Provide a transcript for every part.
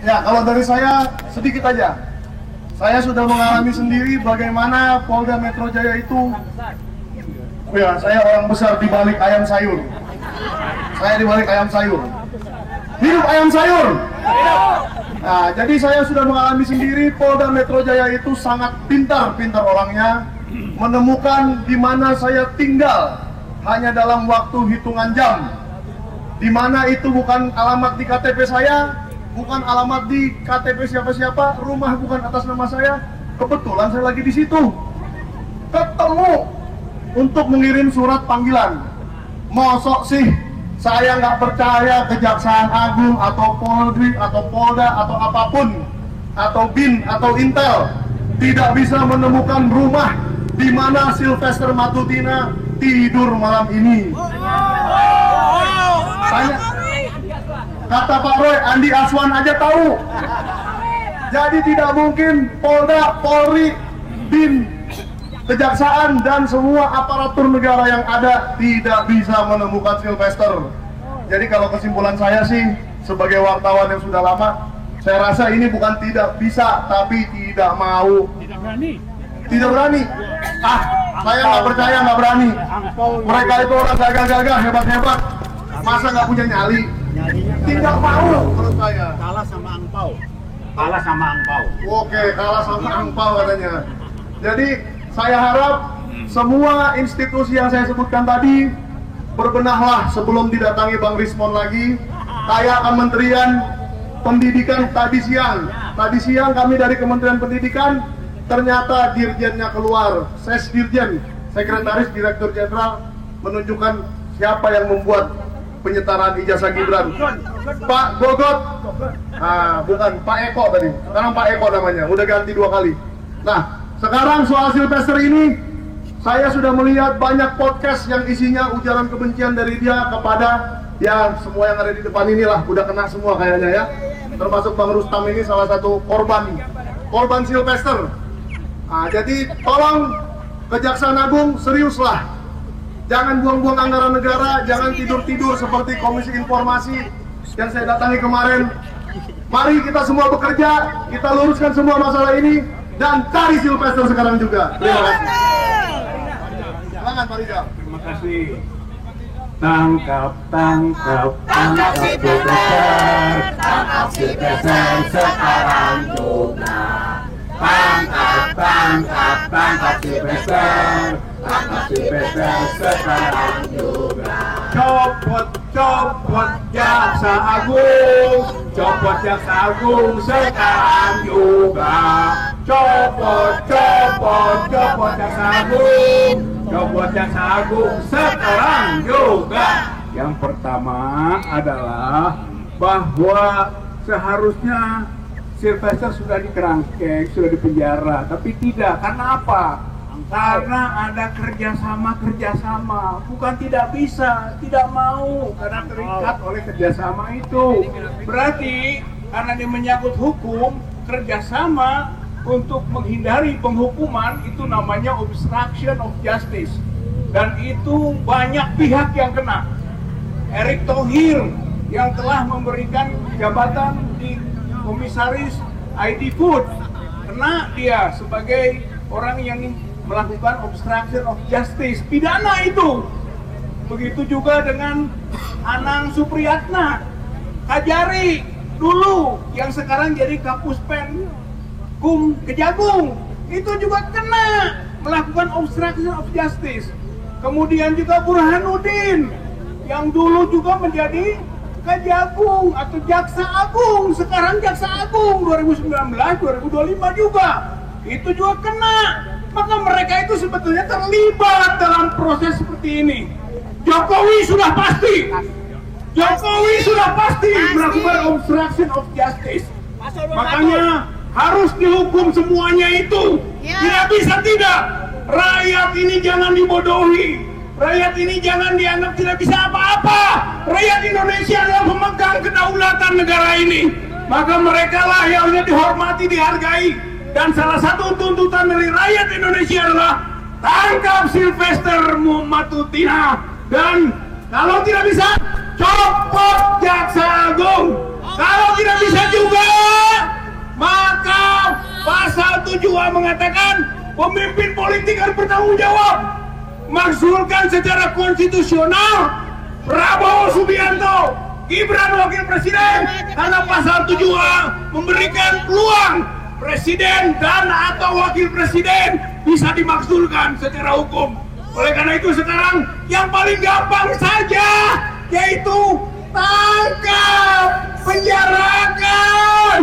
Ya, kalau dari saya sedikit aja. Saya sudah mengalami sendiri bagaimana Polda Metro Jaya itu. Ya, saya orang besar di balik ayam sayur. Saya di balik ayam sayur. Hidup ayam sayur. Nah, jadi saya sudah mengalami sendiri. Polda Metro Jaya itu sangat pintar orangnya, menemukan di mana saya tinggal hanya dalam waktu hitungan jam. Di mana itu bukan alamat di KTP saya, bukan alamat di KTP siapa-siapa, rumah bukan atas nama saya. Kebetulan saya lagi di situ. Ketemu untuk mengirim surat panggilan. Mosok sih saya nggak percaya Kejaksaan Agung atau Polri atau Polda atau apapun atau BIN atau Intel tidak bisa menemukan rumah di mana Sylvester Matutina tidur malam ini. Tanya, kata Pak Roy, Andi Aswan aja tahu. Jadi tidak mungkin Polda, Polri, BIN, Kejaksaan dan semua aparatur negara yang ada tidak bisa menemukan Sylvester. Jadi kalau kesimpulan saya sih sebagai wartawan yang sudah lama, saya rasa ini bukan tidak bisa tapi tidak mau. Tidak berani. Saya nggak percaya, nggak berani. Mereka itu orang gagah-gagah, hebat-hebat. Masa nggak punya nyali? Tidak mau menurut saya. Kalah sama angpau. Kalah sama angpau. Oke, kalah sama angpau katanya. Jadi saya harap semua institusi yang saya sebutkan tadi berbenahlah sebelum didatangi Bang Rismon lagi. Kayak Kementerian Pendidikan tadi siang. Tadi siang kami dari Kementerian Pendidikan, ternyata dirjennya keluar. Sesdirjen, Sekretaris Direktur Jenderal menunjukkan siapa yang membuat penyetaraan ijazah Gibran. Pak Gogot, bukan Pak Eko tadi. Sekarang Pak Eko namanya, udah ganti 2 kali. Nah, sekarang soal Sylvester ini, saya sudah melihat banyak podcast yang isinya ujaran kebencian dari dia kepada ya semua yang ada di depan inilah, udah kena semua kayaknya ya. Termasuk Bang Rustam ini salah satu korban Sylvester. Nah, jadi tolong Kejaksaan Agung seriuslah. Jangan buang-buang anggaran negara, jangan tidur-tidur seperti Komisi Informasi yang saya datangi kemarin. Mari kita semua bekerja, kita luruskan semua masalah ini dan cari Sylvester sekarang juga. Terima kasih. Silakan Pak Rizal. Terima kasih. Tangkap Sylvester, tangkap Sylvester sekarang juga. Tangkap Sylvester, tangkap Sylvester sekarang juga. Copot Jaksa Agung, copot Jaksa Agung sekarang juga. Copot Jaksa Agung, copot Jaksa Agung sekarang juga. Yang pertama adalah bahwa seharusnya Sylvester sudah dikerangkeng, sudah dipenjara, tapi tidak. Karena apa? Karena ada kerjasama, bukan tidak bisa, tidak mau, karena terikat oleh kerjasama itu. Berarti karena dia menyangkut hukum, kerjasama untuk menghindari penghukuman itu namanya obstruction of justice, dan itu banyak pihak yang kena. Erick Thohir yang telah memberikan jabatan di Komisaris ID Food, kena dia sebagai orang yang melakukan obstruction of justice, pidana itu. Begitu juga dengan Anang Supriyatna Kajari dulu yang sekarang jadi Kapuspen Kejagung, itu juga kena melakukan obstruction of justice. Kemudian juga Burhanuddin yang dulu juga menjadi Kejagung atau Jaksa Agung, sekarang Jaksa Agung 2019-2025 juga, itu juga kena. Maka mereka itu sebetulnya terlibat dalam proses seperti ini. Jokowi sudah pasti melakukan obstruction of justice. Makanya harus dihukum semuanya itu. Tidak bisa tidak. Rakyat ini jangan dibodohi. Rakyat ini jangan dianggap tidak bisa apa-apa. Rakyat Indonesia adalah pemegang kedaulatan negara ini. Maka mereka lah yang harusnya dihormati, dihargai. Dan salah satu tuntutan dari rakyat Indonesia adalah tangkap Sylvester Matutina. Dan kalau tidak bisa, copot Jaksa Agung. Kalau tidak bisa juga, mengatakan pemimpin politik harus bertanggung jawab. Maksulkan secara konstitusional Prabowo Subianto, Gibran Wakil Presiden, karena pasal 7A memberikan peluang Presiden dan atau Wakil Presiden bisa dimaksulkan secara hukum. Oleh karena itu sekarang yang paling gampang saja yaitu tangkap, penjarakan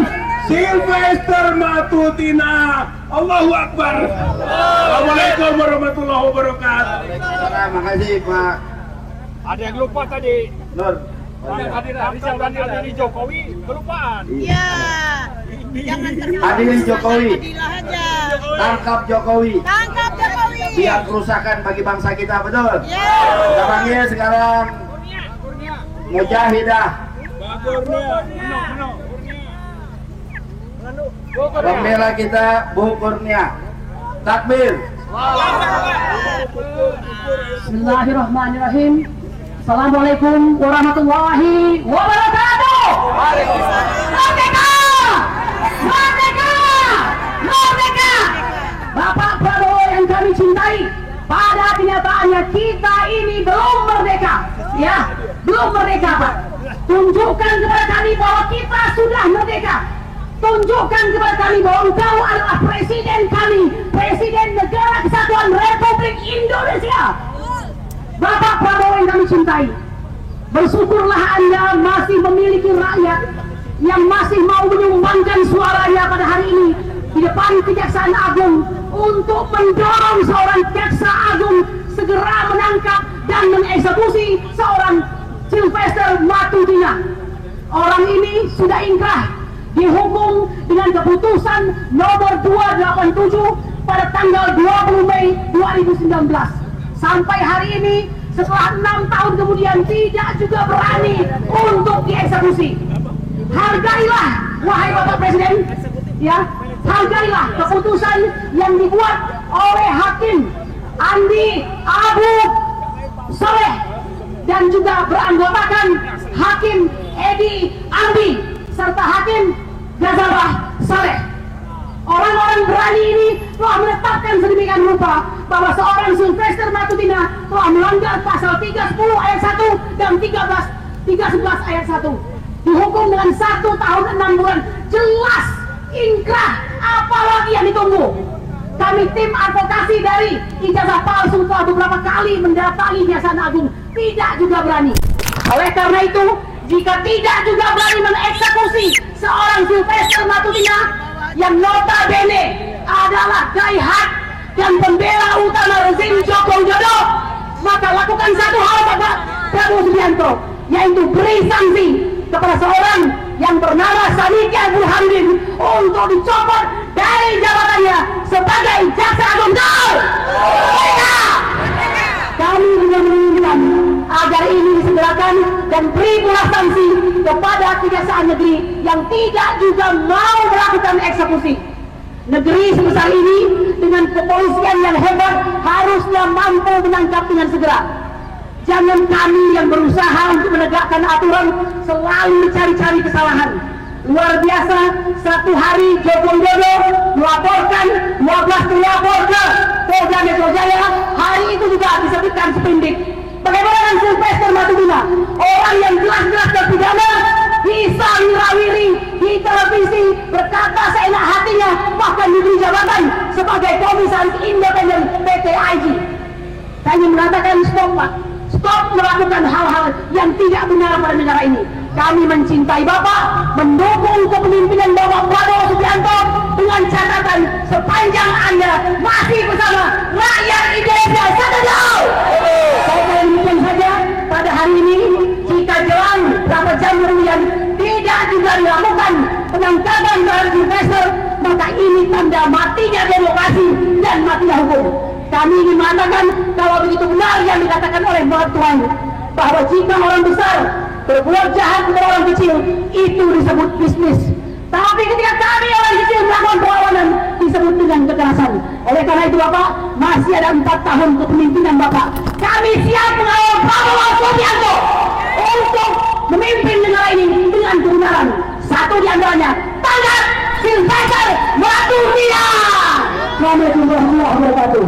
Sylvester Matutina. Allahu Akbar. Assalamualaikum warahmatullahi wabarakatuh. Terima kasih Pak. Ada yang lupa tadi. Nur. Hadirin Jokowi kelupaan. Iya. Jangan terlalu Hadirin Jokowi. Adilah aja. Tangkap Jokowi. Tangkap Jokowi. Biar kerusakan bagi bangsa kita, betul? Ya. Kita panggil sekarang Mujahidah. Pembela kita Bu Kurnia. Takbir. Bismillahirrahmanirrahim. Assalamualaikum warahmatullahi wabarakatuh. Merdeka! Merdeka! Merdeka! Bapak Prabowo yang kami cintai, pada kenyataannya kita ini belum merdeka. Ya, belum merdeka, Pak. Tunjukkan kepada kami bahwa kita sudah merdeka. Tunjukkan kepada kami bahwa engkau adalah presiden kami, presiden negara kesatuan Republik Indonesia. Bapak Prabowo yang kami cintai, bersyukurlah Anda masih memiliki rakyat yang masih mau menyumbangkan suaranya pada hari ini di depan Kejaksaan Agung untuk mendorong seorang Jaksa Agung segera menangkap dan mengeksekusi seorang Sylvester Matutina. Orang ini sudah ingkrah dihukum dengan keputusan nomor 287 pada tanggal 20 Mei 2019. Sampai hari ini setelah 6 tahun kemudian tidak juga berani untuk dieksekusi. Hargailah, wahai Bapak Presiden, ya, hargailah keputusan yang dibuat oleh Hakim Andi Abu Saleh dan juga beranggotakan Hakim Edi Andi serta Hakim Ghazalbah Saleh. Orang-orang berani ini telah menetapkan sedemikian rupa bahwa seorang Sylvester Matutina telah melanggar pasal 310 ayat 1 dan 311 ayat 1. Dihukum dengan 1 tahun 6 bulan. Jelas ingkrah, apalagi yang ditunggu. Kami tim advokasi dari ijazah palsu telah beberapa kali mendatangi Kejaksaan Agung, tidak juga berani. Oleh karena itu, jika tidak juga berani mengeksekusi seorang Sylvester Matutina yang notabene adalah daihat dan pembela utama rezim Joko Widodo, maka lakukan satu hal Bapak Prabowo Subianto, yaitu beri sanksi kepada seorang yang bernama Sadiqa Burhanuddin untuk dicopot dari jabatannya sebagai Jaksa Agung. Kami juga menginginkan agar ini disegerakan dan beri pula sanksi kepada Kejaksaan Negeri yang tidak juga mau melakukan eksekusi. Negeri sebesar ini dengan kepolisian yang hebat harusnya mampu menangkap dengan segera. Jangan kami yang berusaha untuk menegakkan aturan selalu mencari-cari kesalahan. Luar biasa, satu hari Joko Widodo melaporkan 12 pelapor ke Polda Metro Jaya, hari itu juga disebutkan seprindik. Bagaimana dengan Sylvester Matutina, orang yang jelas-jelas terpidana bisa wirawiri di televisi berkata seenak hatinya, bahkan diberi jabatan sebagai komisaris independen PT IG. Kami mengatakan stop Pak, stop melakukan hal-hal yang tidak benar pada negara ini. Kami mencintai Bapak, mendukung kepemimpinan Bapak Prabowo Subianto dengan catatan sepanjang Anda masih bersama rakyat Indonesia satu jauh. Saya demikian saja pada hari ini. Jika jelang berapa jam kemudian tidak juga dilakukan penangkapan terhadap investor, maka ini tanda matinya demokrasi dan matinya hukum. Kami ingin mengatakan kalau begitu benar yang dikatakan oleh Tuhan, bahwa jika orang besar berbuat jahat kepada orang kecil, itu disebut bisnis. Tapi ketika kami orang kecil melakukan perlawanan, disebut dengan kekerasan. Oleh karena itu Bapak, masih ada 4 tahun kepemimpinan Bapak. Kami siap mengawal Prabowo Subianto untuk memimpin negara ini dengan kebenaran. Satu di antaranya, tangkap Sylvester Matutina. Assalamualaikum warahmatullahi wabarakatuh.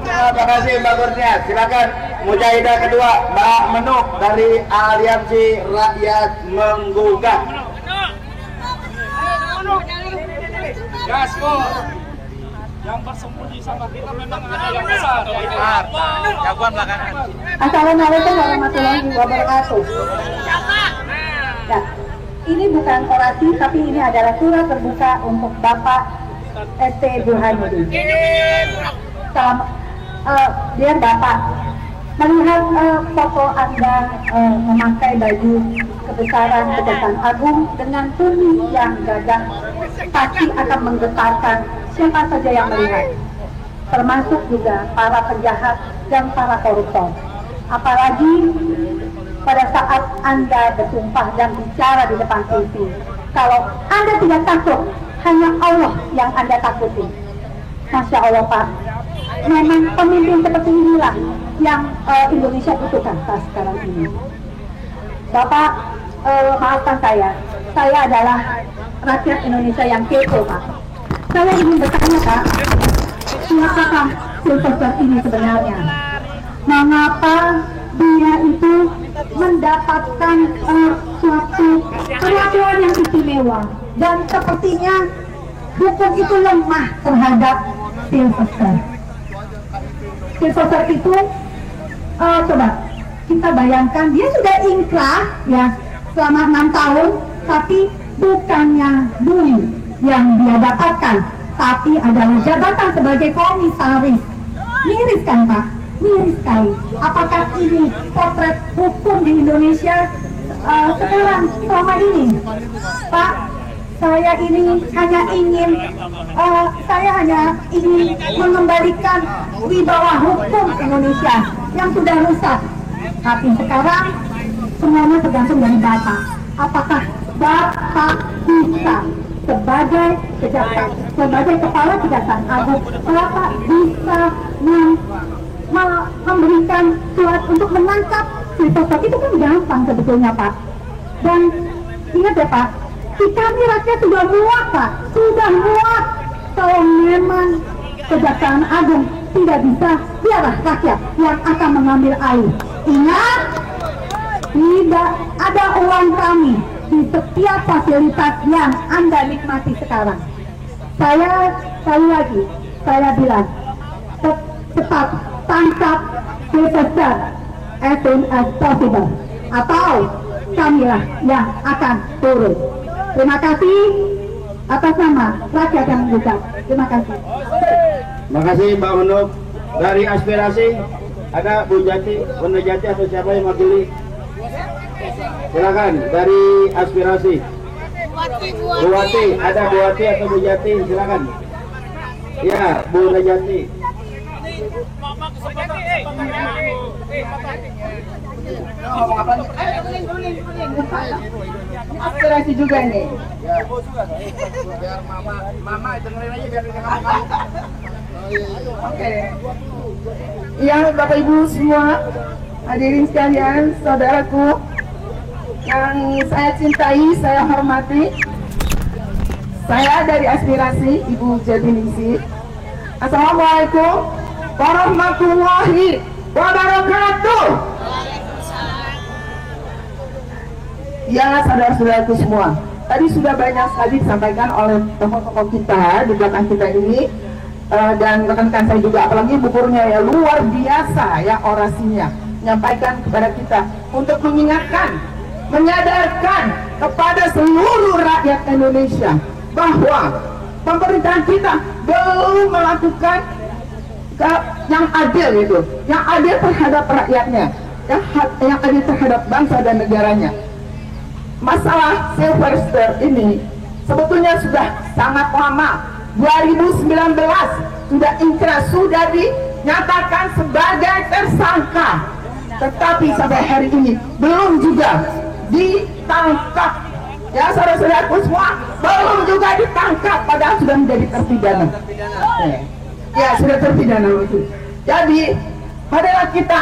Terima kasih Mbak Kurnia. Silakan mujahidah kedua Mbak Menuk dari Aliansi Rakyat Menggugah. Gasko. Yang bersembunyi sama kita memang ada yang besar. Jagoan belakangan. Assalamualaikum warahmatullahi wabarakatuh. Nah, ini bukan orasi, tapi ini adalah surat terbuka untuk Bapak ST Burhanuddin. Salam, biar Bapak melihat foto Anda memakai baju kebesaran Kejaksaan Agung dengan tulis yang gagah, pasti akan menggetarkan siapa saja yang melihat, termasuk juga para penjahat dan para koruptor. Apalagi pada saat Anda bersumpah dan bicara di depan TV, kalau Anda tidak takut, hanya Allah yang Anda takuti. Masya Allah Pak, memang pemimpin seperti inilah yang Indonesia butuhkan sekarang ini. Bapak, maafkan saya adalah rakyat Indonesia yang kepo Pak. Saya ingin bertanya Pak, siapakah Sylvester ini sebenarnya? Mengapa dia itu mendapatkan suatu perlakuan yang istimewa, dan sepertinya hukum itu lemah terhadap Sylvester. Sylvester itu coba kita bayangkan, dia sudah inkrah ya selama 6 tahun, tapi bukannya dulu yang dia dapatkan, tapi adalah jabatan sebagai komisaris. Miris kan Pak? Miris sekali. Apakah ini potret hukum di Indonesia sekarang selama ini? Pak, saya hanya ingin mengembalikan wibawa hukum Indonesia yang sudah rusak. Tapi sekarang semuanya tergantung dari Bapak. Apakah Bapak bisa sebagai kepala Kejaksaan Agung, Bapak bisa memberikan surat untuk menangkap Sylvester? Itu kan gampang sebetulnya Pak. Dan ingat ya Pak, kami rakyat sudah muak Pak, sudah muak. Kalau memang Kejaksaan Agung tidak bisa, biarlah rakyat yang akan mengambil alih. Ingat, tidak ada uang kami di setiap fasilitas yang Anda nikmati sekarang. Sekali lagi, saya bilang, tetap tangkap Sylvester as soon as possible, atau kamilah yang akan turun. Terima kasih atas nama rakyat yang menggugat. Terima kasih. Terima kasih Mbak Menuk. Dari aspirasi ada Bu Jati, Bu Jati atau siapa yang mewakili? Silakan dari aspirasi. Bu Wati, ada Bu Wati atau Bu Jati? Silakan. Ya, Bu Jati. Aspirasi juga nih. Biar mama dengerin aja biar dia ngomong. Oke. Ya, Bapak Ibu semua, hadirin sekalian, saudaraku yang saya cintai, saya hormati. Saya dari aspirasi Ibu Jatiningsih. Assalamualaikum warahmatullahi wabarakatuh. Ya, saudara-saudaraku semua, tadi sudah banyak sekali disampaikan oleh tokoh-tokoh kita di belakang kita ini, dan rekan-rekan saya juga, apalagi Bu Kurnia ya, luar biasa ya orasinya, menyampaikan kepada kita untuk mengingatkan, menyadarkan kepada seluruh rakyat Indonesia bahwa pemerintahan kita belum melakukan yang adil itu, yang adil terhadap rakyatnya, yang adil terhadap bangsa dan negaranya. Masalah Sylvester ini sebetulnya sudah sangat lama. 2019 sudah inkrah, sudah dinyatakan sebagai tersangka, tetapi sampai hari ini belum juga ditangkap. Ya, saudara-saudaraku semua, belum juga ditangkap, padahal sudah menjadi terpidana. Ya, sudah terpidana itu. Jadi, padahal kita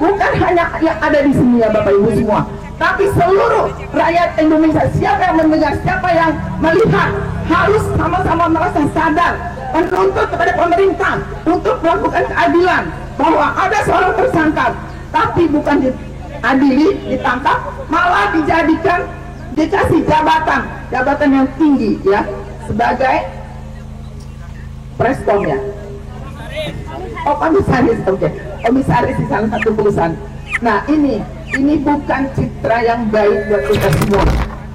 bukan hanya yang ada di sini ya Bapak Ibu semua, tapi seluruh rakyat Indonesia, siapa yang mendengar, siapa yang melihat, harus sama-sama merasa sadar menuntut kepada pemerintah untuk melakukan keadilan, bahwa ada seorang tersangka tapi bukan diadili, ditangkap, malah dijadikan, dikasih jabatan yang tinggi ya, sebagai preskom ya, komisaris, komisaris di salah satu perusahaan. Nah ini bukan citra yang baik buat kita semua,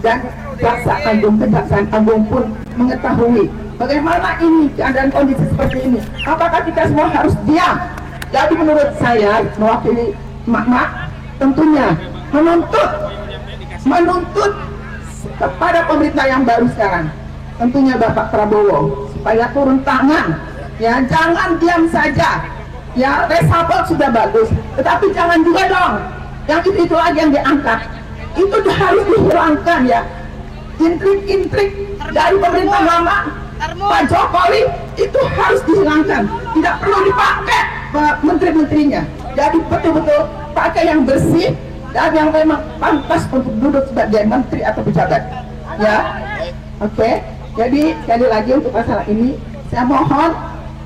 dan Kejaksaan Agung pun mengetahui bagaimana ini keadaan kondisi seperti ini. Apakah kita semua harus diam? Jadi menurut saya, mewakili emak-emak, tentunya menuntut kepada pemerintah yang baru sekarang, tentunya Bapak Prabowo, supaya turun tangan ya, jangan diam saja ya. Reshuffle sudah bagus, tetapi jangan juga dong yang itu lagi yang diangkat, itu harus dihilangkan ya. Intrik-intrik dari pemerintah lama Pak Jokowi itu harus dihilangkan, tidak perlu dipakai menteri-menterinya. Jadi betul-betul pakai yang bersih dan yang memang pantas untuk duduk sebagai menteri atau pejabat ya. Oke. Jadi sekali lagi untuk masalah ini saya mohon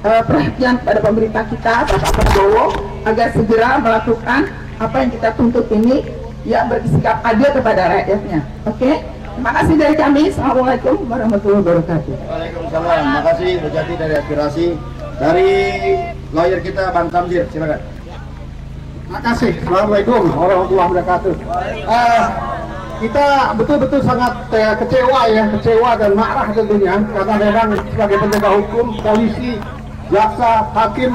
perhatian pada pemerintah kita, Bapak Prabowo, agar segera melakukan apa yang kita tuntut ini ya, bersikap adil kepada rakyatnya. Oke. Terima kasih dari kami. Assalamualaikum warahmatullahi wabarakatuh. Waalaikumsalam. Terima kasih Bu Jati dari aspirasi. Dari lawyer kita Bang Tamzir, silakan. Terima kasih. Assalamualaikum warahmatullahi wabarakatuh. Kita betul-betul sangat kecewa dan marah tentunya, karena memang sebagai penegak hukum, polisi, jaksa, hakim,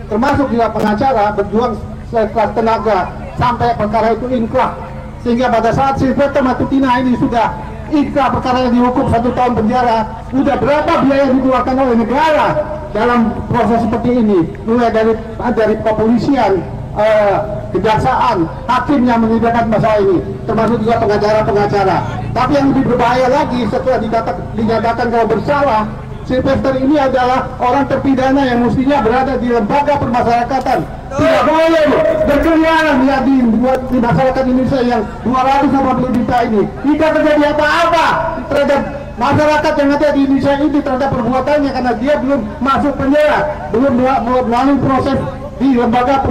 termasuk juga pengacara berjuang sekelas tenaga sampai perkara itu inkrah, sehingga pada saat Silvester Matutina ini sudah inkrah, perkara yang dihukum 1 tahun penjara, sudah berapa biaya yang dikeluarkan oleh negara dalam proses seperti ini, mulai dari kepolisian, kejaksaan, hakim yang menyidangkan masalah ini, termasuk juga pengacara-pengacara. Tapi yang lebih berbahaya lagi, setelah dinyatakan kalau bersalah, Silvester ini adalah orang terpidana yang mestinya berada di lembaga permasyarakatan. Tidak boleh berkeliaran ya di masyarakat Indonesia yang 250 juta ini. Jika terjadi apa-apa terhadap masyarakat yang ada di Indonesia ini terhadap perbuatannya, karena dia belum masuk penjara, belum melalui proses di lembaga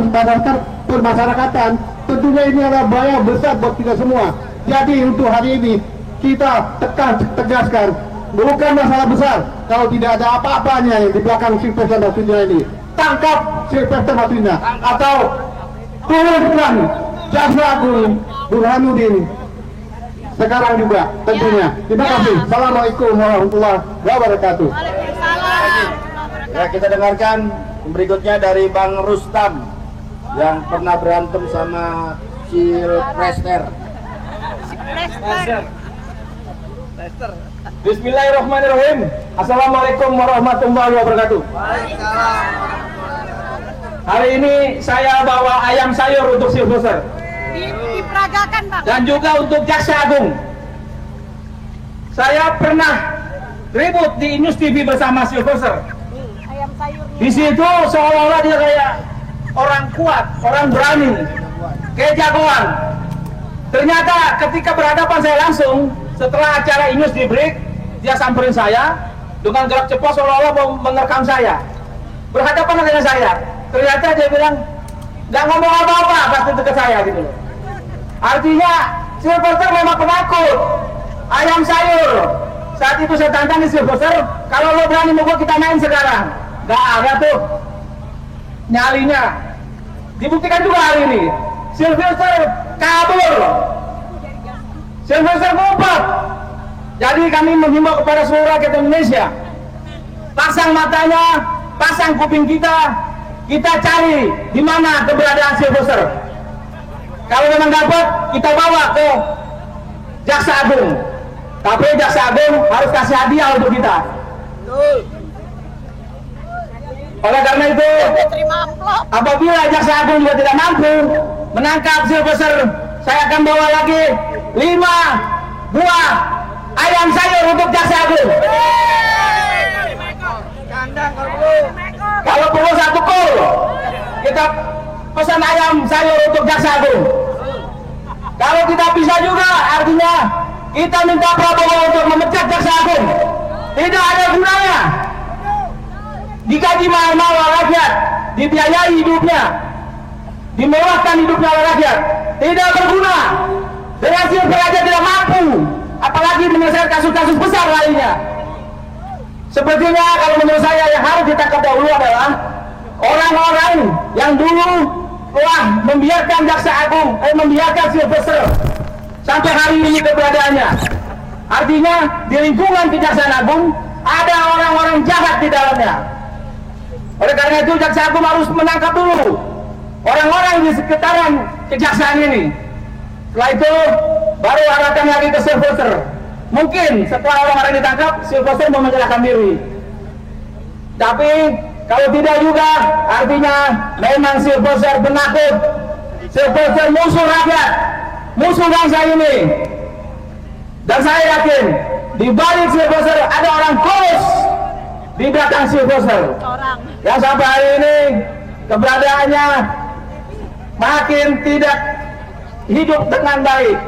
permasyarakatan, tentunya ini adalah bahaya besar buat kita semua. Jadi untuk hari ini kita tegaskan, bukan masalah besar kalau tidak ada apa-apanya yang di belakang Silvester Matutina ini. Tangkap Silvester Matutina atau turunkan Jaksa Agung Burhanuddin sekarang juga tentunya. Terima kasih. Assalamualaikum warahmatullahi wabarakatuh. Ya, kita dengarkan berikutnya dari Bang Rustam yang pernah berantem sama Silvester. Bismillahirrahmanirrahim. Assalamualaikum warahmatullahi wabarakatuh. Hari ini saya bawa ayam sayur untuk Silvester. Diperagakan, Bang. Dan juga untuk Jaksa Agung. Saya pernah ribut di News TV bersama Silvester. Ayam sayurnya. Di situ seolah-olah dia kayak orang kuat, orang berani, kayak jagoan. Ternyata ketika berhadapan saya langsung, setelah acara News di break, dia samperin saya dengan gerak cepat seolah-olah mau menerkam saya. Berhadapan dengan saya. Ternyata dia bilang, nggak ngomong apa-apa pas dekat saya gitu loh. Artinya Silvester memang penakut. Ayam sayur. Saat itu saya tantang di Silvester, kalau lo berani mau kita main sekarang. Nggak ada tuh nyalinya. Dibuktikan juga hari ini. Silvester kabur. Silvester ngumpet. Jadi kami menghimbau kepada seluruh rakyat Indonesia, pasang matanya, pasang kuping kita cari di mana keberadaan Silvester. Kalau memang dapat, kita bawa ke Jaksa Agung. Tapi Jaksa Agung harus kasih hadiah untuk kita. Oleh karena itu, apabila Jaksa Agung juga tidak mampu menangkap Silvester, saya akan bawa lagi 5 buah ayam sayur untuk Jaksa Agung. Kalau perlu 1 kol, kita pesan ayam sayur untuk Jaksa Agung. Kalau tidak bisa juga, artinya kita minta Prabowo untuk memecat Jaksa Agung. Tidak ada gunanya. digaji mahal-mahal oleh rakyat, dibiayai hidupnya, dimurahkan hidupnya oleh rakyat, tidak berguna. Dengan silver aja tidak mampu, apalagi menyelesaikan kasus-kasus besar lainnya. Sepertinya kalau menurut saya yang harus ditangkap dahulu adalah orang-orang yang dulu telah membiarkan Jaksa Agung, membiarkan Silvester sampai hari ini keberadaannya. Artinya di lingkungan Kejaksaan Agung ada orang-orang jahat di dalamnya. Oleh karena itu Jaksa Agung harus menangkap dulu orang-orang di sekitaran kejaksaan ini. Setelah itu baru arahkan lagi ke Silvester. Mungkin setelah orang-orang ditangkap, Silvester mau menyerahkan diri. Tapi kalau tidak juga, artinya memang Silvester penakut. Silvester musuh rakyat, musuh bangsa ini. Dan saya yakin di balik Silvester ada orang kurus di belakang Silvester. Yang sampai hari ini keberadaannya makin tidak hidup dengan baik.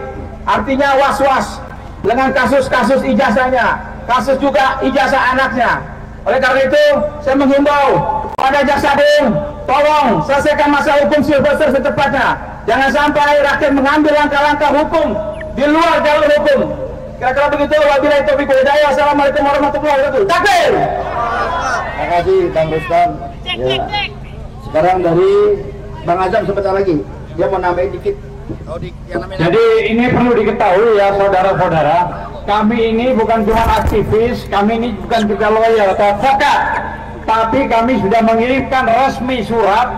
Artinya was-was dengan kasus-kasus ijazahnya, kasus juga ijazah anaknya. Oleh karena itu, saya menghimbau pada Jaksa Agung, tolong selesaikan masalah hukum Silvester secepatnya. Jangan sampai rakyat mengambil langkah-langkah hukum di luar jalur hukum. Kira-kira begitu. Wabillahi taufiq wal hidayah. Assalamualaikum warahmatullahi wabarakatuh. Takbir. Terima kasih Kang Rustam. Ya. Sekarang dari Bang Azam sebentar lagi, dia mau nambahin dikit. Jadi ini perlu diketahui ya saudara-saudara, kami ini bukan cuma aktivis, kami ini bukan juga lawyer atau advokat, tapi kami sudah mengirimkan resmi surat.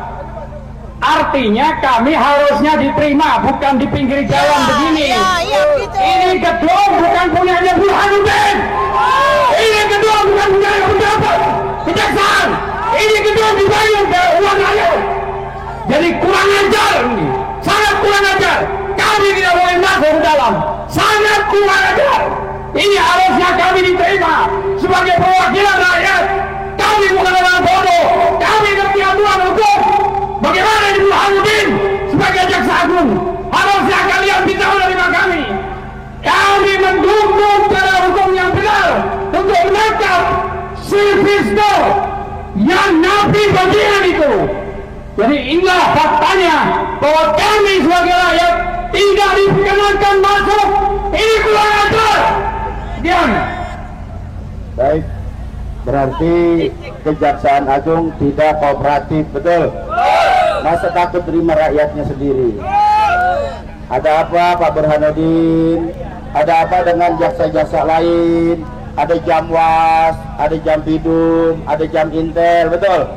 Artinya kami harusnya diterima, bukan di pinggir jalan begini. Ini gedung bukan punyanya Burhanuddin. Ini gedung bukan punyanya pejabat kejaksaan. Ini gedung dibayar dari uang rakyat. Jadi kurang ajar ini. Sangat kurang ajar. Kami tidak boleh masuk ke dalam. Sangat kurang ajar. Ini harusnya kami diterima sebagai perwakilan rakyat. Kami bukan orang bodoh. Kami ngerti aturan hukum. Bagaimana di Burhanuddin sebagai Jaksa Agung? Harusnya kalian bisa menerima kami. Kami mendukung cara hukum yang benar untuk menangkap Silvester yang nabi bagian itu. Jadi inilah faktanya bahwa kami sebagai rakyat tidak diperkenankan masuk. Ini kurang ajar. Diam. Baik, berarti Kejaksaan Agung tidak kooperatif, betul? Masa takut terima rakyatnya sendiri? Ada apa Pak Burhanuddin? Ada apa dengan jaksa-jaksa lain? Ada Jamwas, ada Jampidum, ada Jam Intel, betul?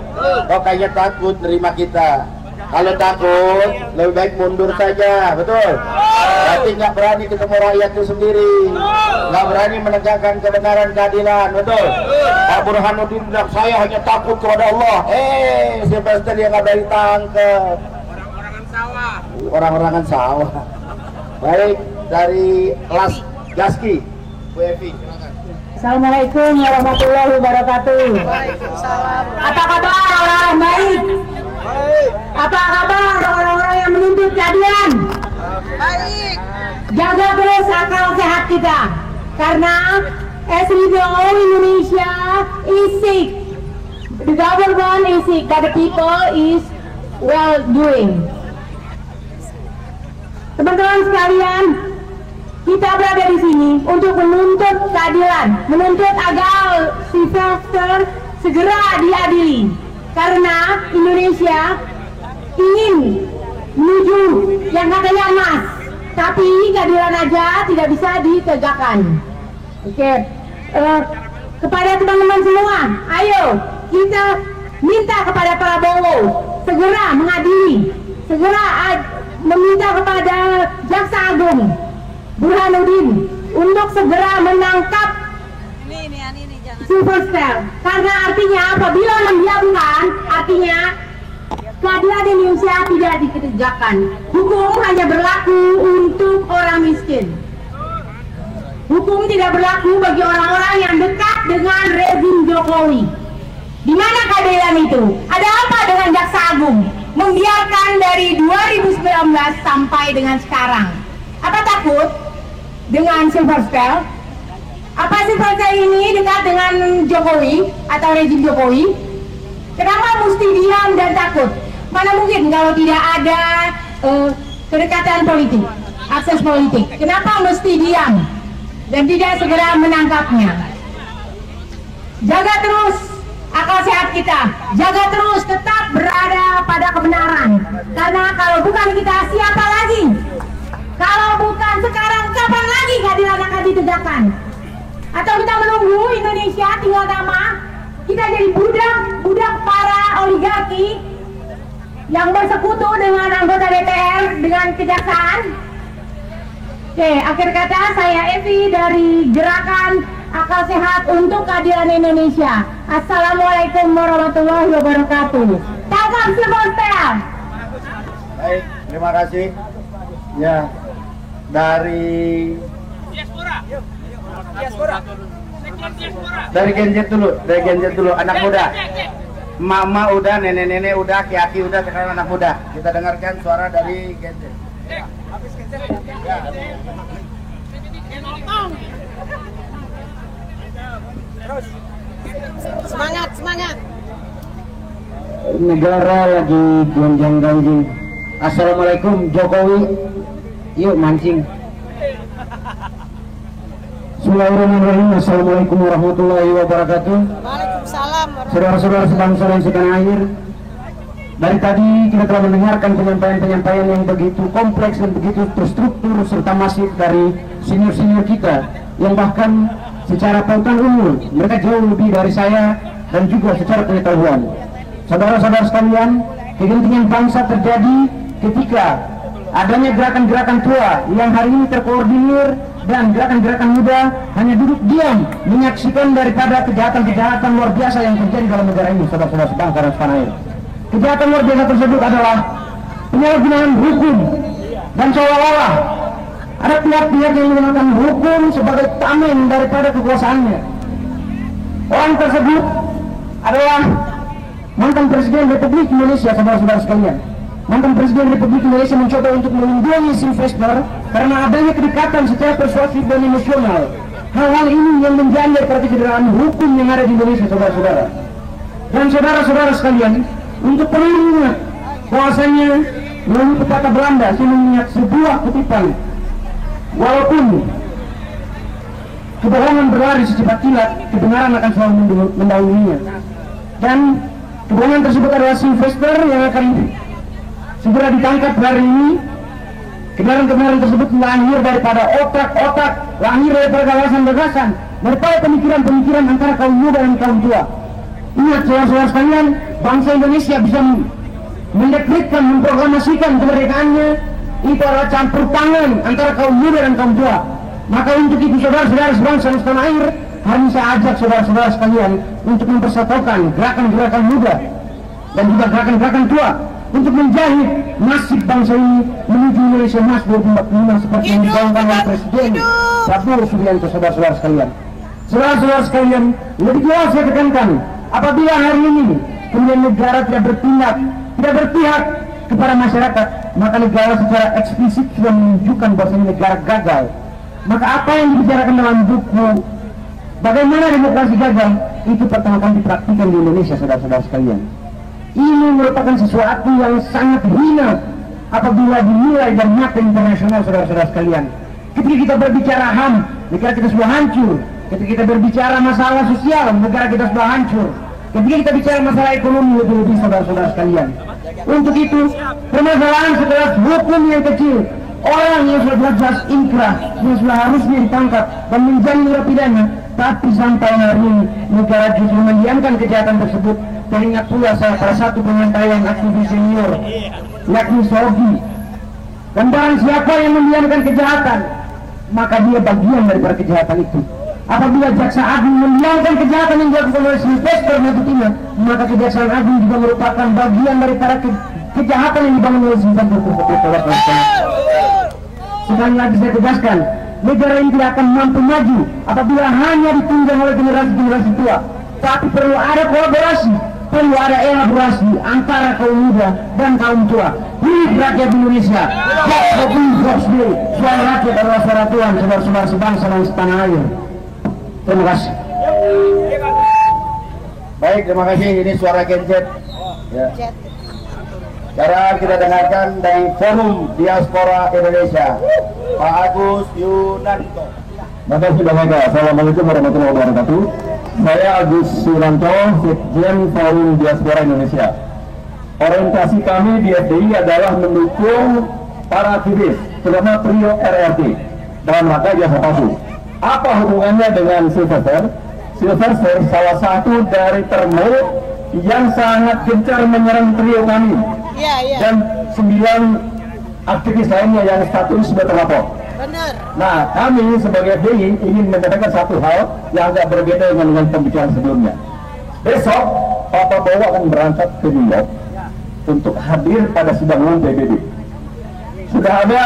Oh kayaknya takut nerima kita. Kalau takut, lebih baik mundur saja, betul? Berarti nggak berani ketemu rakyatnya sendiri, nggak berani menegakkan kebenaran keadilan, betul? Pak Burhanuddin bilang saya hanya takut kepada Allah. Silvester yang nggak dari tangkep. Orang-orangan sawah. Orang-orangan sawah. Baik, dari Las Gaski, Bu Evi, silakan. Assalamualaikum warahmatullahi wabarakatuh. Apa kabar orang baik? Apa kabar orang-orang yang menuntut keadilan? Baik. Jaga terus akal sehat kita, karena as we know Indonesia is sick. The government is sick, but the people is well doing. Teman-teman sekalian, kita berada di sini untuk menuntut keadilan, menuntut agar Silvester segera diadili, karena Indonesia ingin menuju yang katanya emas, tapi keadilan aja tidak bisa ditegakkan. Oke, kepada teman-teman semua, ayo kita minta kepada Prabowo segera mengadili, segera meminta kepada Jaksa Agung Burhanuddin untuk segera menangkap Silvester, karena artinya apabila mendiamkan, artinya keadilan Indonesia tidak ditegakkan. Hukum hanya berlaku untuk orang miskin. Hukum tidak berlaku bagi orang-orang yang dekat dengan rezim Jokowi. Di mana keadilan itu? Ada apa dengan Jaksa Agung membiarkan dari 2019 sampai dengan sekarang? Apa takut dengan Silvester? Apa Silvester ini dekat dengan Jokowi atau rezim Jokowi? Kenapa mesti diam dan takut? Mana mungkin kalau tidak ada kedekatan politik, akses politik. Kenapa mesti diam dan tidak segera menangkapnya? Jaga terus akal sehat kita, jaga terus tetap berada pada kebenaran. Karena kalau bukan kita, siapa lagi? Kalau bukan sekarang, kapan lagi keadilan akan ditegakkan? Atau kita menunggu Indonesia tinggal nama, kita jadi budak para oligarki yang bersekutu dengan anggota DPR, dengan kejaksaan. Oke, akhir kata saya Evi dari Gerakan Akal Sehat untuk Keadilan Indonesia. Assalamualaikum warahmatullahi wabarakatuh. Tangkap Sebontel. Baik, terima kasih. Ya, dari Genjet dulu, anak muda. Mama udah, nenek-nenek udah, aki-aki udah, sekarang anak muda. Kita dengarkan suara dari Genjet. Semangat. Negara lagi gonjang-ganjing. Assalamualaikum Jokowi. Yuk mancing. Bismillahirrahmanirrahim. Assalamualaikum warahmatullahi wabarakatuh. Waalaikumsalam. Saudara-saudara sebangsa dan setanah air, dari tadi kita telah mendengarkan penyampaian-penyampaian yang begitu kompleks dan begitu terstruktur serta masif dari senior-senior kita, yang bahkan secara pautan umur mereka jauh lebih dari saya dan juga secara pengetahuan. Saudara-saudara sekalian, kegentingan bangsa terjadi ketika adanya gerakan-gerakan tua yang hari ini terkoordinir dan gerakan-gerakan muda hanya duduk diam menyaksikan daripada kejahatan-kejahatan luar biasa yang terjadi dalam negara ini, saudara-saudara sebangsa dan setanah air. Kejahatan luar biasa tersebut adalah penyalahgunaan hukum, dan seolah-olah ada pihak-pihak yang menggunakan hukum sebagai tameng daripada kekuasaannya. Orang tersebut adalah mantan Presiden Republik Indonesia, saudara-saudara sekalian. Mantan Presiden Republik Indonesia mencoba untuk melindungi Sylvester karena adanya kedekatan secara persuasif dan emosional. Hal-hal ini yang menjadi daripada kecederaan hukum yang ada di Indonesia, saudara-saudara. Dan saudara-saudara sekalian, untuk perlu ingat bahwasanya melalui pepatah Belanda saya mengingat sebuah kutipan, walaupun kebohongan berlari secepat kilat, kebenaran akan selalu mendahulunya. Dan kebohongan tersebut adalah Sylvester yang akan segera ditangkap hari ini. Kebenaran-kebenaran tersebut lahir daripada otak-otak, lahir daripada gagasan-gagasan, daripada pemikiran-pemikiran antara kaum muda dan kaum tua. Ingat saudara-saudara sekalian, bangsa Indonesia bisa mendeklarasikan, memproklamasikan kemerdekaannya itu adalah campur tangan antara kaum muda dan kaum tua. Maka untuk itu saudara-saudara sebangsa dan setanah air, hari ini saya ajak saudara-saudara sekalian untuk mempersatukan gerakan-gerakan muda dan juga gerakan-gerakan tua untuk menjahit nasib bangsa ini menuju Indonesia Emas 2045 seperti yang digaungkan oleh Presiden Prabowo Subianto, saudara-saudara sekalian. Saudara-saudara sekalian, lebih jelas saya tekankan, apabila hari ini kemudian negara tidak bertindak, tidak berpihak kepada masyarakat, maka negara secara eksplisit sudah menunjukkan bahwa negara gagal. Maka apa yang dibicarakan dalam buku bagaimana demokrasi gagal itu pertama kali dipraktikkan di Indonesia, saudara-saudara sekalian. Ini merupakan sesuatu yang sangat hina apabila dinilai dari mata internasional, saudara-saudara sekalian. Ketika kita berbicara HAM, negara kita sudah hancur. Ketika kita berbicara masalah sosial, negara kita sudah hancur. Ketika kita bicara masalah ekonomi, lebih-lebih saudara-saudara sekalian. Untuk itu, permasalahan setelah hukum yang kecil, orang yang sudah jelas inkrah, yang sudah harusnya ditangkap dan menjadi narapidana, tapi sampai hari ini negara justru mendiamkan kejahatan tersebut. Teringat pula saya pada satu penyampaian aktivis senior, yakni Sogi. Dan barang siapa yang mendiamkan kejahatan, maka dia bagian daripada kejahatan itu. Apabila Jaksa Agung mendiamkan kejahatan yang dilakukan oleh Sylvester Nasution, maka Kejaksaan Agung juga merupakan bagian daripada kejahatan yang dibangun oleh Sylvester tersebut. Sekali lagi saya tegaskan, negara ini tidak akan mampu maju apabila hanya ditunjang oleh generasi-generasi tua. Tapi perlu ada kolaborasi, perlu ada elaborasi antara kaum muda dan kaum tua. Hidup rakyat Indonesia, suara rakyat adalah suara Tuhan, saudara-saudara sebangsa dan setanah air. Terima kasih. Baik. Baik, terima kasih. Ini suara Genjet. Ya. Jet. Sekarang kita dengarkan dari Forum Diaspora Indonesia, Pak Agus Yunanto. Terima kasih Bang Eka. Assalamualaikum warahmatullahi wabarakatuh. Saya Agus Yunanto, Sekjen Forum Diaspora Indonesia. Orientasi kami di FDI adalah mendukung para aktivis, terutama trio RRT dalam rangka jasa palsu. Apa hubungannya dengan Sylvester? Sylvester salah satu dari termo yang sangat gencar menyerang trio kami. Iya, iya. Dan 9 aktivis lainnya yang status sudah terlapor. Benar. Nah, kami sebagai FDI ingin menyampaikan satu hal yang agak berbeda dengan pembicaraan sebelumnya. Besok Pak Prabowo akan berangkat ke New York untuk hadir pada sidang umum PBB. Sudah ada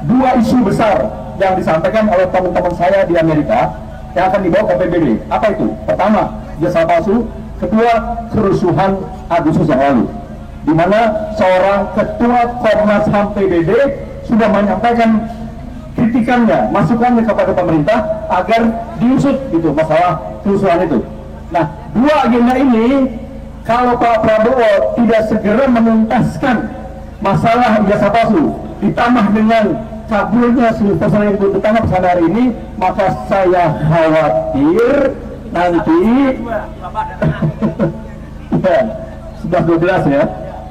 2 isu besar yang disampaikan oleh teman-teman saya di Amerika yang akan dibawa ke PBB. Apa itu? Pertama, jasa palsu. Kedua, kerusuhan Agustus yang lalu, di mana seorang ketua Komnas HAM PBB sudah menyampaikan kritikannya, masukannya kepada pemerintah agar diusut itu masalah kerusuhan itu. Nah, 2 agenda ini kalau Pak Prabowo tidak segera menuntaskan masalah ijazah palsu, ditambah dengan kabulnya seluruh pesanan yang ditangkap pada hari ini, maka saya khawatir nanti ya, 11-12 ya.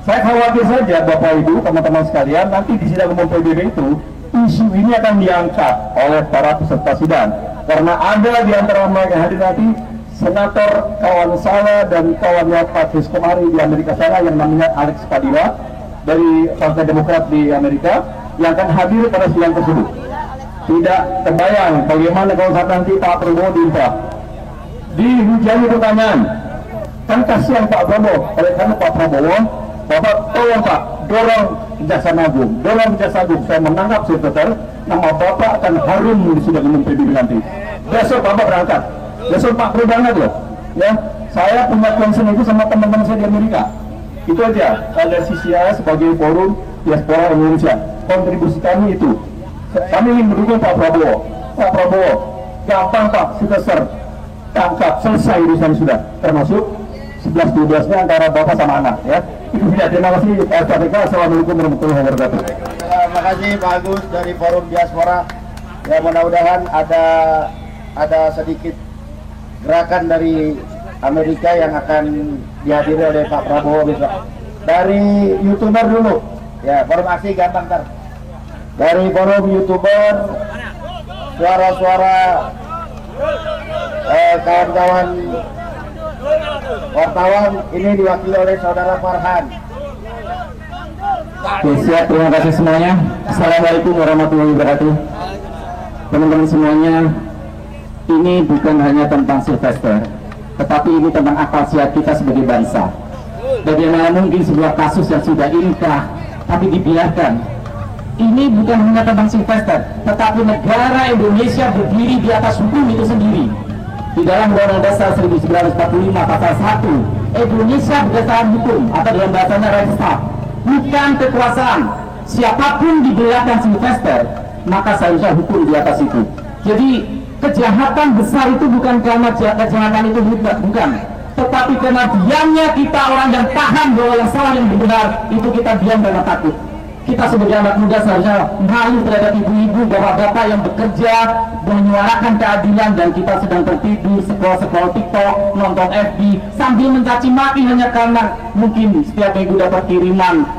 Saya khawatir saja Bapak Ibu, teman-teman sekalian, nanti di sidang umum PBB itu isu ini akan diangkat oleh para peserta sidang, karena ada di antara mereka yang hadir nanti senator kawan saya dan kawannya Pak Chris Komari di Amerika sana yang namanya Alex Padilla dari Partai Demokrat di Amerika yang akan hadir pada sidang tersebut. Tidak terbayang bagaimana kalau saat nanti Pak Prabowo dihujani pertanyaan. Kan kasihan Pak Prabowo, oleh karena Pak Prabowo, Bapak tolong Pak, dorong Kejaksaan Agung, dorong Kejaksaan Agung, saya menangkap Sylvester, nama Bapak akan harum di sidang umum PBB nanti. Besok Bapak berangkat, besok Pak Prabowo berangkat loh, ya. Saya punya concern itu sama teman-teman saya di Amerika. Itu aja, dari sisi saya sebagai Forum Diaspora Indonesia, kontribusi kami itu. Kami ingin mendukung Pak Prabowo. Pak Prabowo, gampang Pak, Sylvester, tangkap, selesai urusan sudah, termasuk 11-12-nya antara bapak sama anak ya. Itu tidak. Terima kasih KPK. Assalamualaikum warahmatullahi wabarakatuh. Terima kasih Pak Agus dari Forum Diaspora. Ya, mudah-mudahan ada sedikit gerakan dari Amerika yang akan dihadiri oleh Pak Prabowo besok. Dari YouTuber dulu. Ya, forum aksi gampang ntar. Dari forum YouTuber, suara-suara kawan-kawan wartawan ini diwakili oleh Saudara Farhan. Oke, siap, terima kasih semuanya. Assalamualaikum warahmatullahi wabarakatuh. Teman-teman semuanya, ini bukan hanya tentang Sylvester, tetapi ini tentang akal sehat kita sebagai bangsa. Bagaimana mungkin sebuah kasus yang sudah inkrah tapi dibiarkan? Ini bukan hanya tentang Sylvester, tetapi negara Indonesia berdiri di atas hukum itu sendiri. Di dalam Undang-Undang Dasar 1945 pasal 1, Indonesia berdasarkan hukum atau dalam bahasanya Reichstag, bukan kekuasaan. Siapapun di belakang Sylvester, maka seharusnya hukum di atas itu. Jadi kejahatan besar itu bukan karena kejahatan itu bukan, tetapi karena diamnya kita orang yang paham bahwa yang salah yang benar itu kita diam karena takut. Kita sebagai anak muda seharusnya malu terhadap ibu-ibu, bapak-bapak yang bekerja menyuarakan keadilan, dan kita sedang tertidur, scroll TikTok, nonton FB sambil mencaci maki hanya karena mungkin setiap minggu dapat kiriman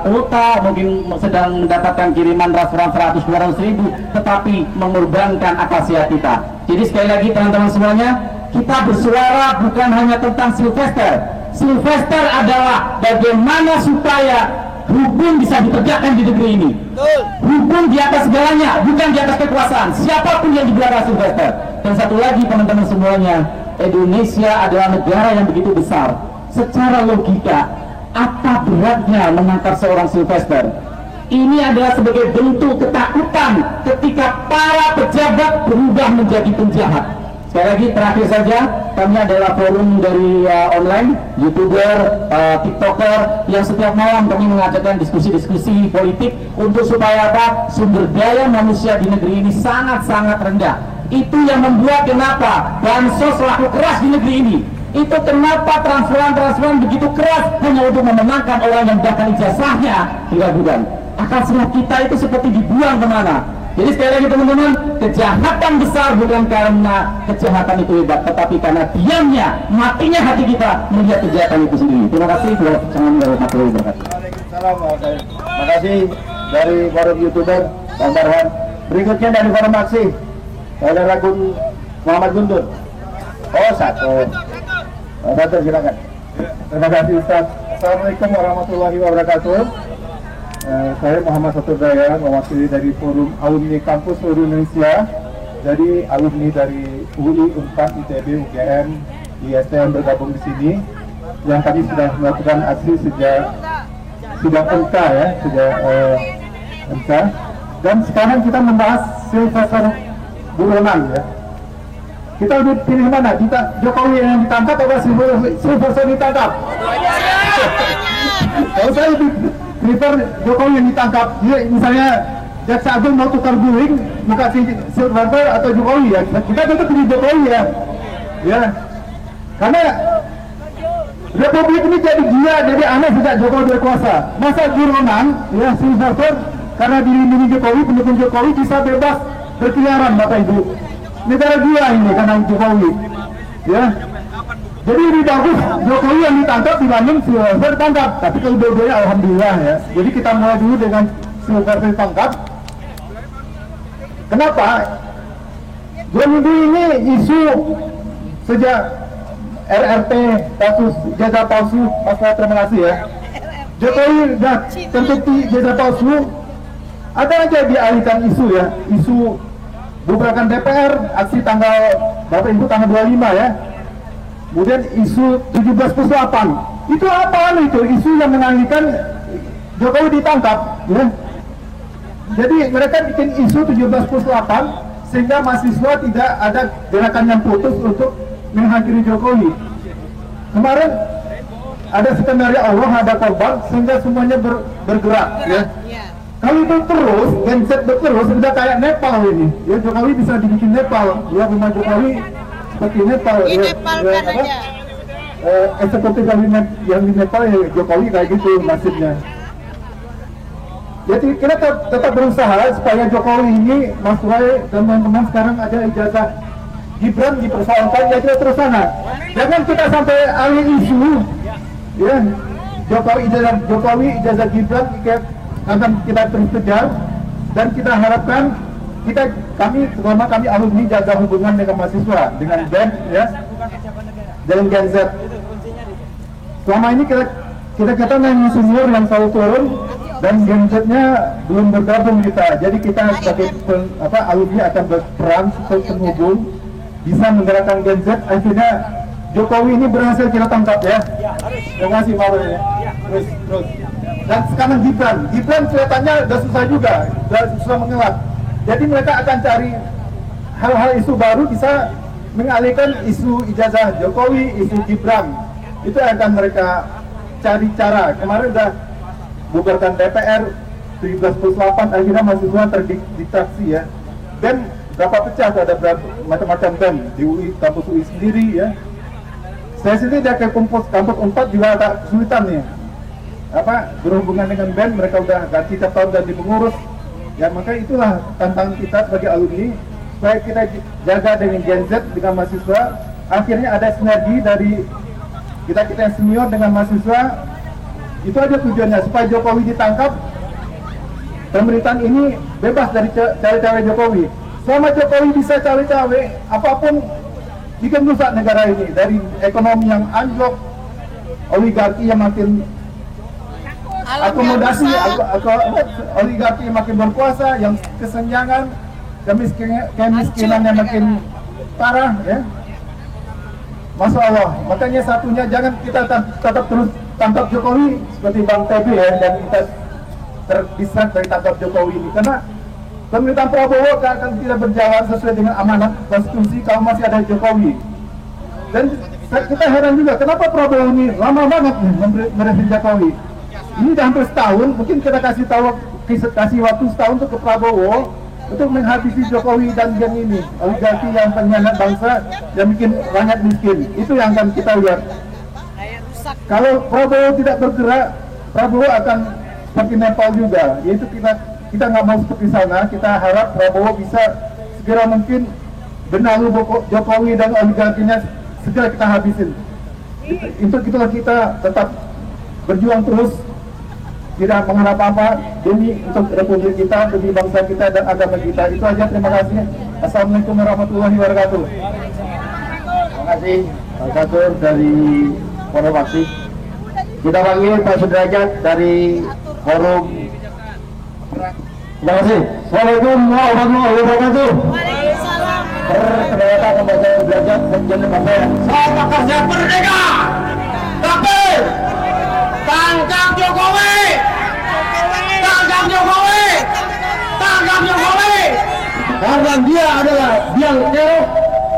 kuota, mungkin sedang mendapatkan kiriman transferan 100-200 ribu, tetapi mengorbankan akal sehat kita. Jadi sekali lagi teman-teman semuanya, kita bersuara bukan hanya tentang Sylvester. Sylvester adalah bagaimana supaya hukum bisa ditegakkan di negeri ini. Hukum di atas segalanya, bukan di atas kekuasaan. Siapapun yang di belakang Sylvester. Dan satu lagi teman-teman semuanya, Indonesia adalah negara yang begitu besar. Secara logika, apa beratnya menangkap seorang Sylvester? Ini adalah sebagai bentuk ketakutan ketika para pejabat berubah menjadi penjahat. Sekali lagi terakhir saja, kami adalah forum dari online, YouTuber, TikToker, yang setiap malam kami mengadakan diskusi-diskusi politik untuk supaya apa? Sumber daya manusia di negeri ini sangat-sangat rendah. Itu yang membuat kenapa bansos laku keras di negeri ini. Itu kenapa transferan begitu keras hanya untuk memenangkan orang yang bahkan ijazahnya diragukan. Akal sehat kita itu seperti dibuang kemana. Jadi sekali lagi teman-teman, kejahatan besar bukan karena kejahatan itu hebat, tetapi karena diamnya, matinya hati kita melihat kejahatan itu sendiri. Terima kasih. Terima kasih dari forum YouTuber Bang Farhan. Berikutnya dari forum aksi saudara Muhammad Guntur. Oh satu silakan. Terima kasih Ustaz. Assalamualaikum warahmatullahi wabarakatuh. Saya Muhammad Saturdaya, mewakili dari Forum Alumni Kampus Seluruh Indonesia. Jadi alumni dari UI, Unpad, ITB, UGM, ISTM bergabung di sini. Yang kami sudah melakukan aksi sejak sidang MK ya, sejak MK. Dan sekarang kita membahas Sylvester buronan ya. Kita lebih pilih mana? Kita Jokowi yang ditangkap atau Sylvester ditangkap? Kalau saya lebih prefer Jokowi yang ditangkap. Dia misalnya Jaksa Agung mau tukar guling, buka Sylvester atau Jokowi ya. Kita tetap pilih Jokowi ya. Ya. Karena Republik ini jadi gila, jadi aneh sejak Jokowi berkuasa. Masa buronan ya Sylvester karena dilindungi Jokowi, pendukung Jokowi bisa bebas berkeliaran Bapak Ibu. Negara gila ini karena Jokowi. Ya. Jadi lebih bagus Jokowi yang ditangkap dibanding Sylvester ditangkap. Tapi kalau dua-duanya alhamdulillah ya. Jadi kita mulai dulu dengan Sylvester ditangkap. Kenapa? 2 minggu ini isu sejak RRT kasus ijazah palsu, masalah terima kasih ya. Jokowi sudah terbukti ijazah palsu. Ada aja dialihkan isu ya, isu bubarkan DPR, aksi tanggal Bapak Ibu tanggal 25 ya. Kemudian isu 17+8. Itu apaan itu? Isu yang mengalihkan Jokowi ditangkap ya. Jadi mereka bikin isu 17+8 sehingga mahasiswa tidak ada gerakan yang putus untuk menghakimi Jokowi. Kemarin ada skenario Allah, ada korban sehingga semuanya bergerak ya. Kalau itu terus, genset terus, udah kayak Nepal ini. Ya Jokowi bisa dibikin Nepal. Ya rumah Jokowi seperti Nepal. Ya, Nepal ya, kan aja. Seperti yang di Nepal ya Jokowi kayak gitu nasibnya. Jadi kita tetap berusaha supaya Jokowi ini Mas Rai dan teman-teman sekarang ada ijazah Gibran dipersoalkan, ya kita terus sana. Jangan kita sampai alih isu ya Jokowi ijazah Gibran akan kita terus kejar dan kita harapkan kami alumni jaga hubungan dengan mahasiswa, dengan BEM ya, dengan Gen Z. Selama ini kita yang senior yang selalu turun dan Gen Z-nya belum bergabung kita. Jadi kita sebagai alumni akan berperan sebagai penghubung, bisa menggerakkan Gen Z. Akhirnya Jokowi ini berhasil kita tangkap ya. Terima kasih Pak ya. Terus. Dan sekarang Gibran kelihatannya udah susah juga, udah susah mengelak. Jadi mereka akan cari hal-hal isu baru, bisa mengalihkan isu ijazah Jokowi, isu Gibran. Itu yang akan mereka cari cara. Kemarin udah bubarkan DPR 17+8, akhirnya mahasiswa terdistraksi ya. Dan berapa pecah, ada berapa macam-macam BEM di UI, kampus UI sendiri ya. Saya sendiri dari kampus 4 juga agak kesulitan nih. Berhubungan dengan BEM, mereka udah ganti tahun dan pengurus ya, maka itulah tantangan kita sebagai alumni supaya kita jaga dengan Gen Z, dengan mahasiswa. Akhirnya ada sinergi dari kita yang senior dengan mahasiswa. Itu aja tujuannya, supaya Jokowi ditangkap, pemerintahan ini bebas dari cawe-cawe Jokowi. Selama Jokowi bisa cawe-cawe apapun, bikin rusak negara ini, dari ekonomi yang anjlok, oligarki yang makin akomodasi, oligarki yang makin berkuasa, yang kesenjangan, kemiskinan yang makin parah ya. Masya Allah, makanya satunya jangan kita tetap terus tangkap Jokowi seperti Bang Tebi ya, dan kita terdistract dari tangkap Jokowi ini, karena pemerintahan Prabowo akan tidak berjalan sesuai dengan amanat konstitusi kalau masih ada Jokowi. Dan kita heran juga kenapa Prabowo ini lama banget nih merevisi Jokowi. Ini udah hampir setahun, mungkin kita kasih waktu setahun untuk ke Prabowo untuk menghabisi Jokowi dan geng ini, oligarki yang pengkhianat bangsa yang bikin rakyat miskin. Itu yang akan kita lihat. Kalau Prabowo tidak bergerak, Prabowo akan seperti Nepal juga. Yaitu kita nggak mau seperti sana. Kita harap Prabowo bisa segera mungkin benalu Jokowi dan oligarkinya segera kita habisin. Untuk itulah kita tetap berjuang terus, tidak mengharap apa demi untuk republik kita, demi bangsa kita dan agama kita. Itu aja, terima kasih. Assalamualaikum warahmatullahi wabarakatuh. Terima kasih Pak Catur dari Forum Aksi. Kita panggil Pak Sudrajat dari Forum. Terima kasih. Assalamualaikum warahmatullahi wabarakatuh. Waalaikumsalam. Ternyata membaca Sudrajat sekjen partai. Sama kerja merdeka. Tapi tangkap Jokowi. Tangkap Jokowi. Tangkap Jokowi. Karena dia adalah biang kerok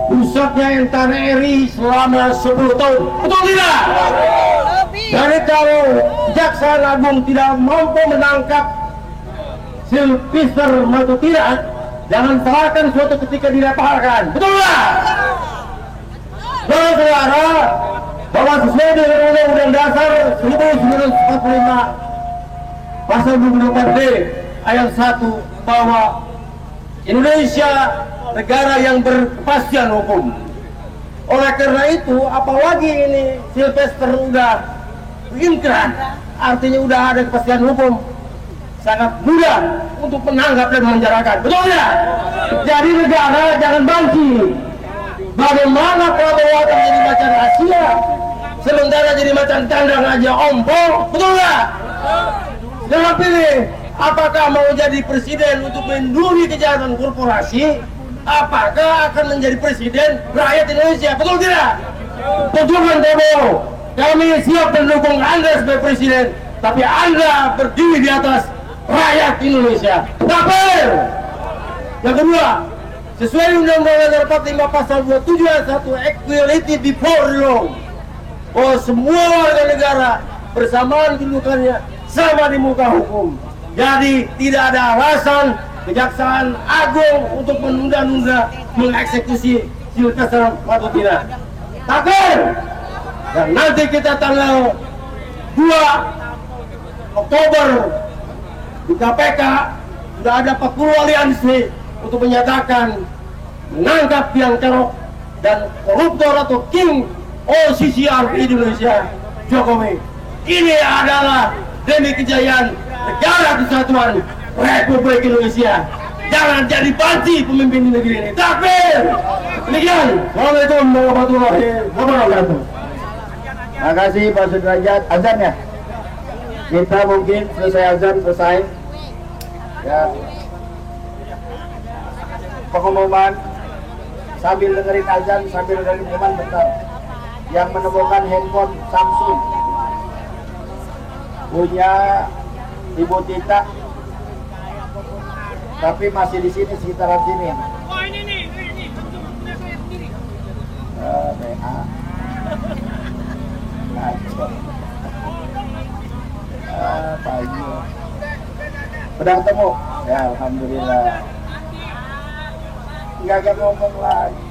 pusatnya NKRI selama 10 tahun. Betul tidak? Jadi kalau Jaksa Agung tidak mampu menangkap Sylvester Matutiran, jangan salahkan suatu ketika dilepaskan. Betul nggak? Saudara, bahwa sesuai dengan Undang-Undang Dasar 1945 Pasal 24D ayat 1 bahwa Indonesia negara yang berkepastian hukum. Oleh karena itu, apalagi ini Sylvester udah inkrah, artinya udah ada kepastian hukum, sangat mudah untuk menangkap dan memenjarakan. Betul ya? Jadi negara jangan banci. Bagaimana Prabowo akan jadi macan Asia, sementara jadi macan kandang aja ompong? Betul nggak? Jangan pilih. Apakah mau jadi presiden untuk melindungi kejahatan korporasi? Apakah akan menjadi presiden rakyat Indonesia? Betul tidak? Tujuan Prabowo, kami siap mendukung Anda sebagai presiden, tapi Anda berdiri di atas rakyat Indonesia. Tapi yang kedua, sesuai Undang-Undang Dasar 45 Pasal 27 ayat 1, equality before the law, bahwa semua warga negara bersamaan kedudukannya sama di muka hukum. Jadi tidak ada alasan Kejaksaan Agung untuk menunda-nunda mengeksekusi Sylvester Matutiran. Takkan. Dan nanti kita tanggal 2 Oktober di KPK sudah ada 40 aliansi untuk menyatakan menangkap biang kerok dan koruptor atau king OCCR Indonesia, Jokowi. Ini adalah demi kejayaan negara kesatuan Republik Indonesia. Jangan jadi banci pemimpin di negeri ini. Takbir. Demikian. Assalamualaikum warahmatullahi wabarakatuh. Terima kasih Pak Sudrajat. Azan ya? Kita mungkin selesai azan, selesai ya, pengumuman sambil dengerin azan, sambil dengerin pengumuman bentar. Yang menemukan handphone Samsung punya Ibu Tita, tapi masih di sini sekitaran sini. Oh ini nih, punya saya sendiri. PA. Pagi. Udah ketemu? Ya alhamdulillah. Nggak ngomong lagi.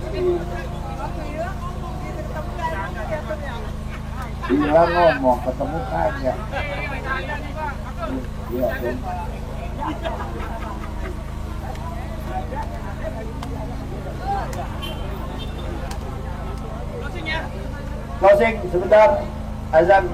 Bilang ngomong, ketemu kagak. Iya, Ben. Closing sebentar, azan.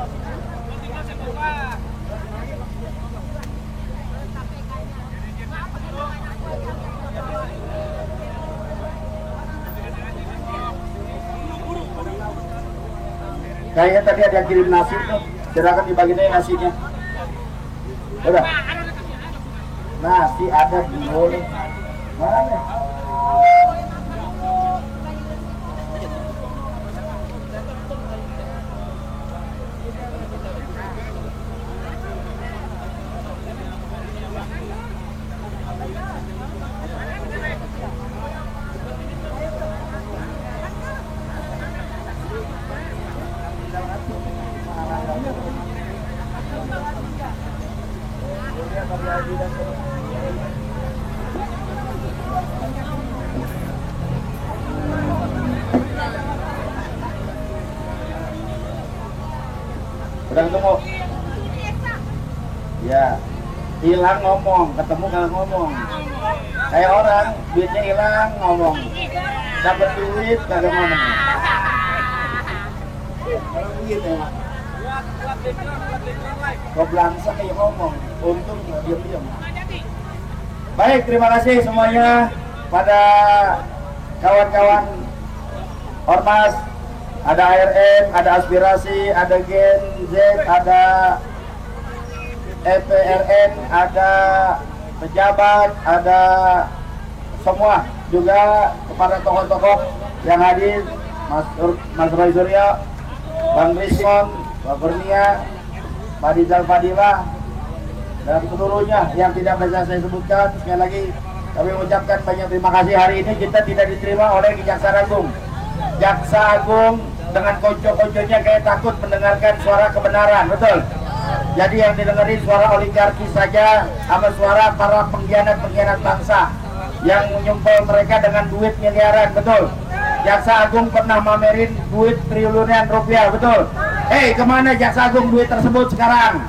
Kayaknya tadi ada yang kirim nasi tuh, silakan dibagi deh nasinya. Udah. Nasi ada dulu. Mana? Udah ketemu? Ya, hilang ngomong, ketemu kagak ngomong. Kayak orang, duitnya hilang ngomong, dapat duit kagak ngomong. Orang begitu ya. Kau belangsa kayak ngomong, untung diam-diam. Baik, terima kasih semuanya pada kawan-kawan Ormas. Ada ARN, ada Aspirasi, ada Gen Z, ada EPRN, ada pejabat, ada semua, juga kepada tokoh-tokoh yang hadir, Mas Roy Suryo, Bang Rismon, Pak Kurnia, Pak Rizal Fadilah, dan seluruhnya yang tidak bisa saya sebutkan. Sekali lagi kami mengucapkan banyak terima kasih. Hari ini kita tidak diterima oleh Kejaksaan Agung. Jaksa Agung dengan konco-konconya kayak takut mendengarkan suara kebenaran, betul? Jadi yang didengarin suara oligarki saja sama suara para pengkhianat-pengkhianat bangsa yang menyumpel mereka dengan duit miliaran, betul? Jaksa Agung pernah mamerin duit triliunan rupiah, betul? Kemana Jaksa Agung duit tersebut sekarang?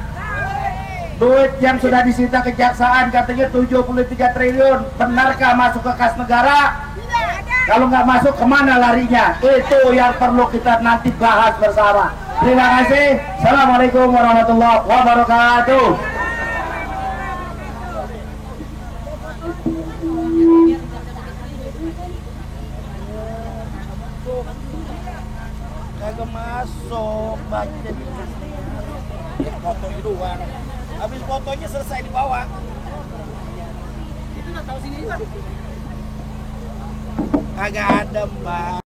Duit yang sudah disita kejaksaan katanya 73 triliun, benarkah masuk ke kas negara? Kalau nggak masuk, kemana larinya? Itu yang perlu kita nanti bahas bersama. Terima kasih. Assalamualaikum warahmatullahi wabarakatuh. Kagak masuk, baca di foto doang. Habis fotonya selesai di bawah. Itu nggak tahu sini, Pak. Kagak ada, Mbak.